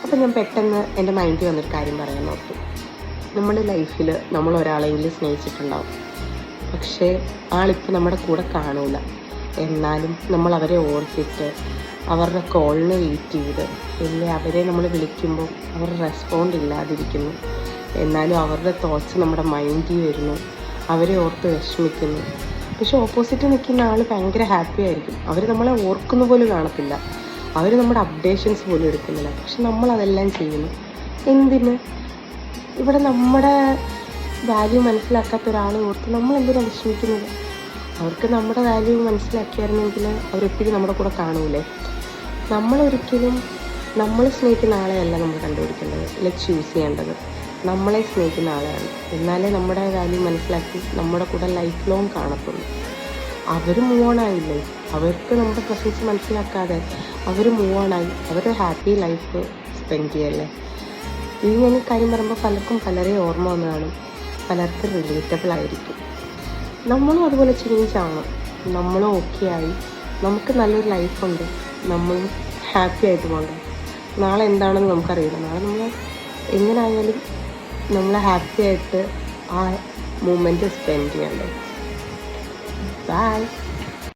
അപ്പം ഞാൻ പെട്ടെന്ന് എൻ്റെ മൈൻഡിൽ വന്നൊരു കാര്യം പറയാൻ ഓർത്തു. നമ്മുടെ ലൈഫിൽ നമ്മൾ ഒരാളെങ്കിലും സ്നേഹിച്ചിട്ടുണ്ടാവും. പക്ഷേ ആളിപ്പോൾ നമ്മുടെ കൂടെ കാണൂല. എന്നാലും നമ്മൾ അവരെ ഓർത്തിട്ട് അവരുടെ കോളിന് വെയിറ്റ് ചെയ്ത്, പിന്നെ അവരെ നമ്മൾ വിളിക്കുമ്പോൾ അവർ റെസ്പോണ്ട് ഇല്ലാതിരിക്കുന്നു. എന്നാലും അവരുടെ തോട്ട്സ് നമ്മുടെ മൈൻഡിൽ വരുന്നു. അവരെ ഓർത്ത് വിഷമിക്കുന്നു. പക്ഷെ ഓപ്പോസിറ്റ് നിൽക്കുന്ന ആൾ ഭയങ്കര ഹാപ്പി ആയിരിക്കും. അവർ നമ്മളെ ഓർക്കുന്ന പോലും കാണത്തില്ല. അവർ നമ്മുടെ അപ്ഡേഷൻസ് പോലും എടുക്കുന്നില്ല. പക്ഷെ നമ്മളതെല്ലാം ചെയ്യുന്നു. എന്തിന്? ഇവിടെ നമ്മുടെ വാല്യൂ മനസ്സിലാക്കാത്ത ഒരാളെ ഓർത്ത് നമ്മളെന്തിനാണ് വിഷമിക്കുന്നത്? അവർക്ക് നമ്മുടെ വാല്യൂ മനസ്സിലാക്കിയായിരുന്നെങ്കിൽ അവരെപ്പോഴും നമ്മുടെ കൂടെ കാണൂലേ? നമ്മളൊരിക്കലും നമ്മൾ സ്നേഹിക്കുന്ന ആളെയല്ല നമ്മൾ കണ്ടുപിടിക്കേണ്ടത്, അല്ലെ ചൂസ് ചെയ്യേണ്ടത്. നമ്മളെ സ്നേഹിക്കുന്ന ആളെയാണ്. എന്നാലേ നമ്മുടെ വാല്യൂ മനസ്സിലാക്കി നമ്മുടെ കൂടെ ലൈഫ് ലോങ് കാണത്തുള്ളൂ. അവർ മൂവ് ഓൺ ആയില്ലേ? അവർക്ക് നമ്മുടെ പ്രസൻസ് മനസ്സിലാക്കാതെ അവർ മൂവ് ഓൺ ആയി. അവരുടെ ഹാപ്പി ലൈഫ് സ്പെൻഡ് ചെയ്യല്ലേ? ഈ ഞാൻ കാര്യം പറയുമ്പോൾ പലർക്കും പലരെ ഓർമ്മ വന്ന് കാണും. പലർക്കും റിലേറ്റബിൾ ആയിരിക്കും. നമ്മളും അതുപോലെ ചേഞ്ച് ആവണം. നമ്മളും ഓക്കെ ആയി, നമുക്ക് നല്ലൊരു ലൈഫുണ്ട്, നമ്മളും ഹാപ്പി ആയിട്ട് പോകണ്ടേ? നാളെ എന്താണെന്ന് നമുക്കറിയില്ല. നാളെ നമ്മൾ എങ്ങനെയായാലും നമ്മൾ ഹാപ്പി ആയിട്ട് ആ മൂമെൻറ്റ് സ്പെൻഡ് ചെയ്യണ്ടേ? ബൈ.